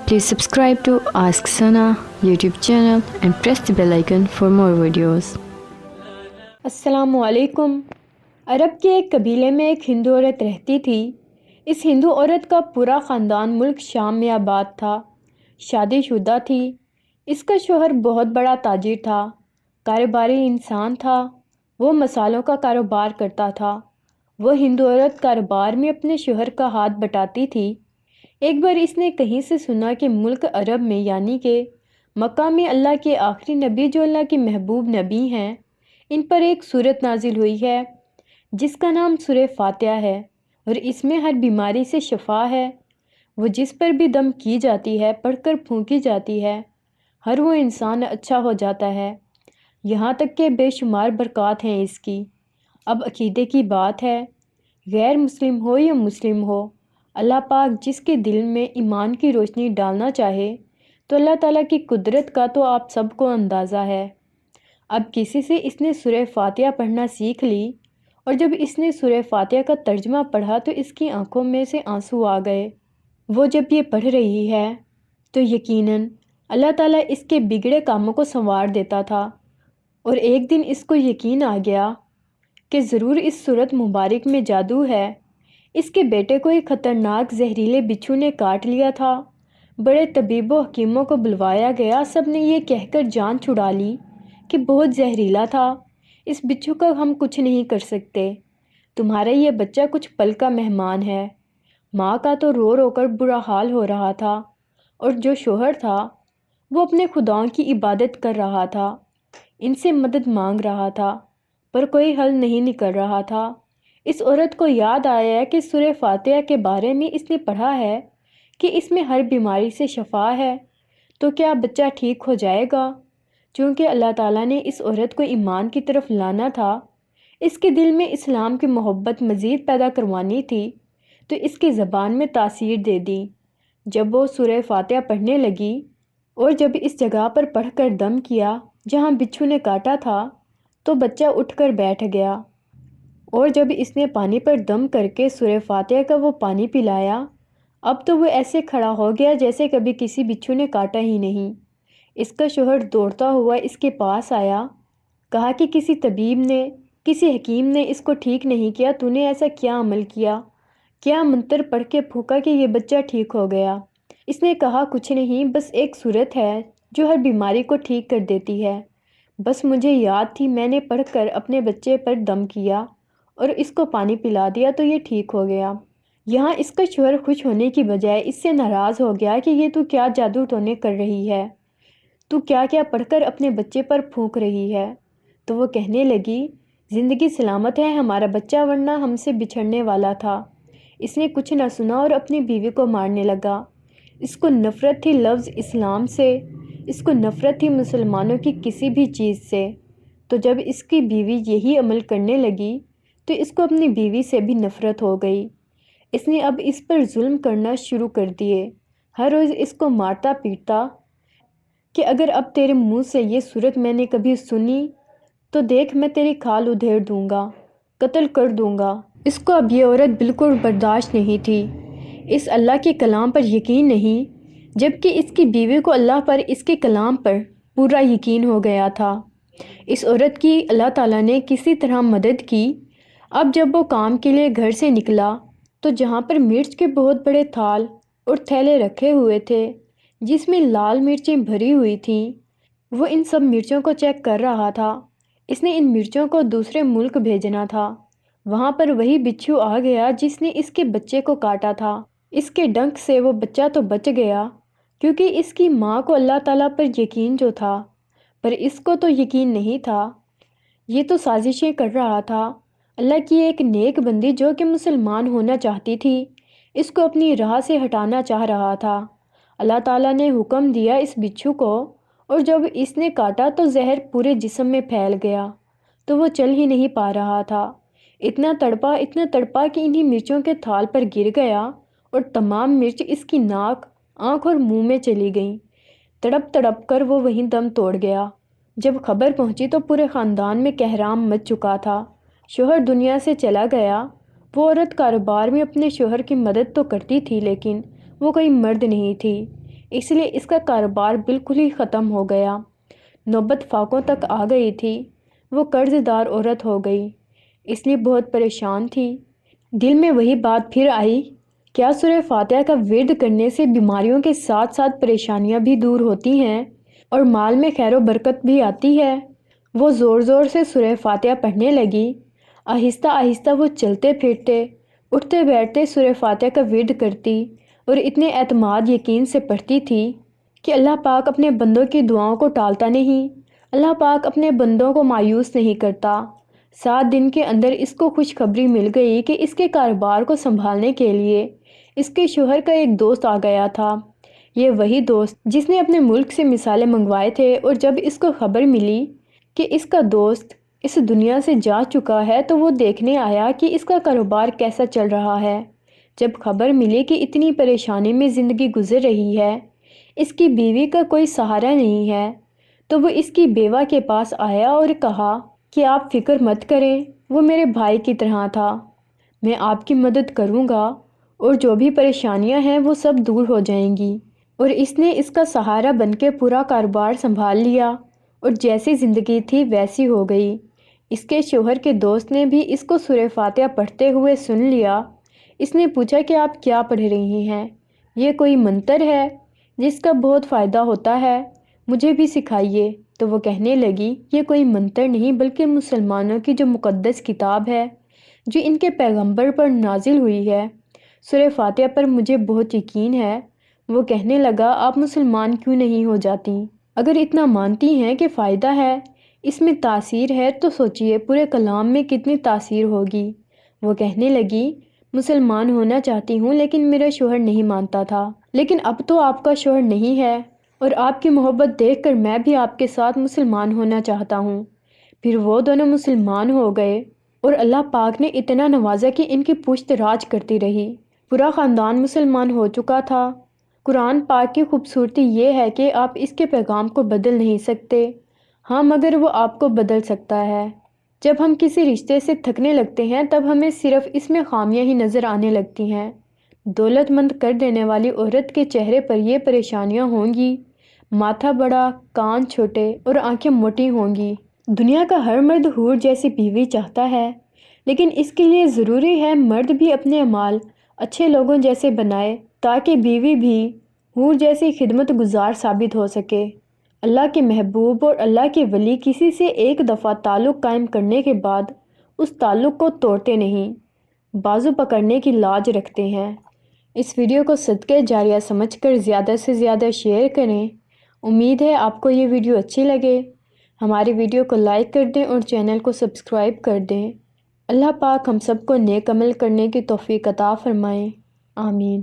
Please subscribe to Ask Sana YouTube channel and press the bell icon for more videos. السلام علیکم۔ عرب کے ایک قبیلے میں ایک ہندو عورت رہتی تھی۔ اس ہندو عورت کا پورا خاندان ملک شام میں آباد تھا۔ شادی شدہ تھی۔ اس کا شوہر بہت بڑا تاجر تھا، کاروباری انسان تھا۔ وہ مصالحوں کا کاروبار کرتا تھا۔ وہ ہندو عورت کاروبار میں اپنے شوہر کا ہاتھ بٹاتی تھی۔ ایک بار اس نے کہیں سے سنا کہ ملک عرب میں یعنی کہ مکہ میں اللہ کے آخری نبی جو اللہ کے محبوب نبی ہیں، ان پر ایک سورت نازل ہوئی ہے جس کا نام سورہ فاتحہ ہے، اور اس میں ہر بیماری سے شفا ہے۔ وہ جس پر بھی دم کی جاتی ہے، پڑھ کر پھونکی جاتی ہے، ہر وہ انسان اچھا ہو جاتا ہے، یہاں تک کہ بے شمار برکات ہیں اس کی۔ اب عقیدے کی بات ہے، غیر مسلم ہو یا مسلم ہو، اللہ پاک جس کے دل میں ایمان کی روشنی ڈالنا چاہے تو اللہ تعالیٰ کی قدرت کا تو آپ سب کو اندازہ ہے۔ اب کسی سے اس نے سورہ فاتحہ پڑھنا سیکھ لی، اور جب اس نے سورہ فاتحہ کا ترجمہ پڑھا تو اس کی آنکھوں میں سے آنسو آ گئے۔ وہ جب یہ پڑھ رہی ہے تو یقیناً اللہ تعالیٰ اس کے بگڑے کاموں کو سنوار دیتا تھا، اور ایک دن اس کو یقین آ گیا کہ ضرور اس سورت مبارک میں جادو ہے۔ اس کے بیٹے کو ایک خطرناک زہریلے بچھو نے کاٹ لیا تھا۔ بڑے طبیب و حکیموں کو بلوایا گیا، سب نے یہ کہہ کر جان چھڑا لی کہ بہت زہریلا تھا، اس بچھو کا ہم کچھ نہیں کر سکتے، تمہارا یہ بچہ کچھ پل کا مہمان ہے۔ ماں کا تو رو رو کر برا حال ہو رہا تھا، اور جو شوہر تھا وہ اپنے خداؤں کی عبادت کر رہا تھا، ان سے مدد مانگ رہا تھا، پر کوئی حل نہیں نکل رہا تھا۔ اس عورت کو یاد آیا کہ سورہ فاتحہ کے بارے میں اس نے پڑھا ہے کہ اس میں ہر بیماری سے شفا ہے، تو کیا بچہ ٹھیک ہو جائے گا؟ چونکہ اللہ تعالیٰ نے اس عورت کو ایمان کی طرف لانا تھا، اس کے دل میں اسلام کی محبت مزید پیدا کروانی تھی، تو اس کی زبان میں تاثیر دے دی۔ جب وہ سورہ فاتحہ پڑھنے لگی اور جب اس جگہ پر پڑھ کر دم کیا جہاں بچھو نے کاٹا تھا، تو بچہ اٹھ کر بیٹھ گیا، اور جب اس نے پانی پر دم کر کے سورہ فاتحہ کا وہ پانی پلایا، اب تو وہ ایسے کھڑا ہو گیا جیسے کبھی کسی بچھو نے کاٹا ہی نہیں۔ اس کا شوہر دوڑتا ہوا اس کے پاس آیا، کہا کہ کسی طبیب نے، کسی حکیم نے اس کو ٹھیک نہیں کیا، تو نے ایسا کیا عمل کیا، کیا منتر پڑھ کے پھونکا کہ یہ بچہ ٹھیک ہو گیا؟ اس نے کہا کچھ نہیں، بس ایک سورت ہے جو ہر بیماری کو ٹھیک کر دیتی ہے، بس مجھے یاد تھی، میں نے پڑھ کر اپنے بچے پر دم کیا اور اس کو پانی پلا دیا تو یہ ٹھیک ہو گیا۔ یہاں اس کا شوہر خوش ہونے کی بجائے اس سے ناراض ہو گیا کہ یہ تو کیا جادو ٹونے کر رہی ہے، تو کیا کیا پڑھ کر اپنے بچے پر پھونک رہی ہے؟ تو وہ کہنے لگی، زندگی سلامت ہے ہمارا بچہ، ورنہ ہم سے بچھڑنے والا تھا۔ اس نے کچھ نہ سنا اور اپنی بیوی کو مارنے لگا۔ اس کو نفرت تھی لفظ اسلام سے، اس کو نفرت تھی مسلمانوں کی کسی بھی چیز سے۔ تو جب اس کی بیوی یہی عمل کرنے لگی تو اس کو اپنی بیوی سے بھی نفرت ہو گئی۔ اس نے اب اس پر ظلم کرنا شروع کر دیے، ہر روز اس کو مارتا پیٹتا کہ اگر اب تیرے منہ سے یہ صورت میں نے کبھی سنی تو دیکھ میں تیری کھال ادھیڑ دوں گا، قتل کر دوں گا۔ اس کو اب یہ عورت بالکل برداشت نہیں تھی، اس اللہ کے کلام پر یقین نہیں، جبکہ اس کی بیوی کو اللہ پر، اس کے کلام پر پورا یقین ہو گیا تھا۔ اس عورت کی اللہ تعالیٰ نے کسی طرح مدد کی۔ اب جب وہ کام کے لیے گھر سے نکلا تو جہاں پر مرچ کے بہت بڑے تھال اور تھیلے رکھے ہوئے تھے جس میں لال مرچیں بھری ہوئی تھیں، وہ ان سب مرچوں کو چیک کر رہا تھا۔ اس نے ان مرچوں کو دوسرے ملک بھیجنا تھا۔ وہاں پر وہی بچھو آ گیا جس نے اس کے بچے کو کاٹا تھا۔ اس کے ڈنک سے وہ بچہ تو بچ گیا، کیونکہ اس کی ماں کو اللہ تعالیٰ پر یقین جو تھا، پر اس کو تو یقین نہیں تھا، یہ تو سازشیں کر رہا تھا۔ اللہ کی ایک نیک بندی جو کہ مسلمان ہونا چاہتی تھی، اس کو اپنی راہ سے ہٹانا چاہ رہا تھا۔ اللہ تعالیٰ نے حکم دیا اس بچھو کو، اور جب اس نے کاٹا تو زہر پورے جسم میں پھیل گیا، تو وہ چل ہی نہیں پا رہا تھا۔ اتنا تڑپا کہ انہی مرچوں کے تھال پر گر گیا، اور تمام مرچ اس کی ناک، آنکھ اور منہ میں چلی گئیں۔ تڑپ تڑپ کر وہ وہیں دم توڑ گیا۔ جب خبر پہنچی تو پورے خاندان میں کہرام مچ چکا تھا۔ شوہر دنیا سے چلا گیا۔ وہ عورت کاروبار میں اپنے شوہر کی مدد تو کرتی تھی، لیکن وہ کوئی مرد نہیں تھی۔ اس لیے اس کا کاروبار بالکل ہی ختم ہو گیا۔ نوبت فاقوں تک آ گئی تھی، وہ قرض دار عورت ہو گئی، اس لیے بہت پریشان تھی۔ دل میں وہی بات پھر آئی، کیا سورہ فاتحہ کا ورد کرنے سے بیماریوں کے ساتھ ساتھ پریشانیاں بھی دور ہوتی ہیں اور مال میں خیر و برکت بھی آتی ہے؟ وہ زور زور سے سورہ فاتحہ پڑھنے لگی۔ آہستہ آہستہ وہ چلتے پھرتے، اٹھتے بیٹھتے سورہ فاتحہ کا ورد کرتی اور اتنے اعتماد یقین سے پڑھتی تھی کہ اللہ پاک اپنے بندوں کی دعاؤں کو ٹالتا نہیں، اللہ پاک اپنے بندوں کو مایوس نہیں کرتا۔ 7 دن کے اندر اس کو خوشخبری مل گئی کہ اس کے کاروبار کو سنبھالنے کے لیے اس کے شوہر کا ایک دوست آ گیا تھا۔ یہ وہی دوست جس نے اپنے ملک سے مثالیں منگوائے تھے، اور جب اس کو خبر ملی کہ اس کا دوست اس دنیا سے جا چکا ہے تو وہ دیکھنے آیا کہ اس کا کاروبار کیسا چل رہا ہے۔ جب خبر ملی کہ اتنی پریشانی میں زندگی گزر رہی ہے، اس کی بیوی کا کوئی سہارا نہیں ہے، تو وہ اس کی بیوہ کے پاس آیا اور کہا کہ آپ فکر مت کریں، وہ میرے بھائی کی طرح تھا، میں آپ کی مدد کروں گا اور جو بھی پریشانیاں ہیں وہ سب دور ہو جائیں گی۔ اور اس نے اس کا سہارا بن کے پورا کاروبار سنبھال لیا اور جیسی زندگی تھی ویسی ہو گئی۔ اس کے شوہر کے دوست نے بھی اس کو سورہ فاتحہ پڑھتے ہوئے سن لیا۔ اس نے پوچھا کہ آپ کیا پڑھ رہی ہیں؟ یہ کوئی منتر ہے جس کا بہت فائدہ ہوتا ہے، مجھے بھی سکھائیے۔ تو وہ کہنے لگی، یہ کوئی منتر نہیں بلکہ مسلمانوں کی جو مقدس کتاب ہے، جو ان کے پیغمبر پر نازل ہوئی ہے۔ سورہ فاتحہ پر مجھے بہت یقین ہے۔ وہ کہنے لگا، آپ مسلمان کیوں نہیں ہو جاتی؟ اگر اتنا مانتی ہیں کہ فائدہ ہے، اس میں تاثیر ہے، تو سوچئے پورے کلام میں کتنی تاثیر ہوگی۔ وہ کہنے لگی، مسلمان ہونا چاہتی ہوں لیکن میرا شوہر نہیں مانتا تھا، لیکن اب تو آپ کا شوہر نہیں ہے اور آپ کی محبت دیکھ کر میں بھی آپ کے ساتھ مسلمان ہونا چاہتا ہوں۔ پھر وہ دونوں مسلمان ہو گئے اور اللہ پاک نے اتنا نوازا کہ ان کی پشت راج کرتی رہی۔ پورا خاندان مسلمان ہو چکا تھا۔ قرآن پاک کی خوبصورتی یہ ہے کہ آپ اس کے پیغام کو بدل نہیں سکتے، ہاں مگر وہ آپ کو بدل سکتا ہے۔ جب ہم کسی رشتے سے تھکنے لگتے ہیں تب ہمیں صرف اس میں خامیاں ہی نظر آنے لگتی ہیں۔ دولت مند کر دینے والی عورت کے چہرے پر یہ پریشانیاں ہوں گی، ماتھا بڑا، کان چھوٹے اور آنکھیں موٹی ہوں گی۔ دنیا کا ہر مرد حور جیسی بیوی چاہتا ہے، لیکن اس کے لیے ضروری ہے مرد بھی اپنے اعمال اچھے لوگوں جیسے بنائے تاکہ بیوی بھی حور جیسی خدمت گزار ثابت ہو سکے۔ اللہ کے محبوب اور اللہ کے ولی کسی سے ایک دفعہ تعلق قائم کرنے کے بعد اس تعلق کو توڑتے نہیں، بازو پکڑنے کی لاج رکھتے ہیں۔ اس ویڈیو کو صدقہ جاریہ سمجھ کر زیادہ سے زیادہ شیئر کریں۔ امید ہے آپ کو یہ ویڈیو اچھی لگے۔ ہماری ویڈیو کو لائک کر دیں اور چینل کو سبسکرائب کر دیں۔ اللہ پاک ہم سب کو نیک عمل کرنے کی توفیق عطا فرمائیں۔ آمین۔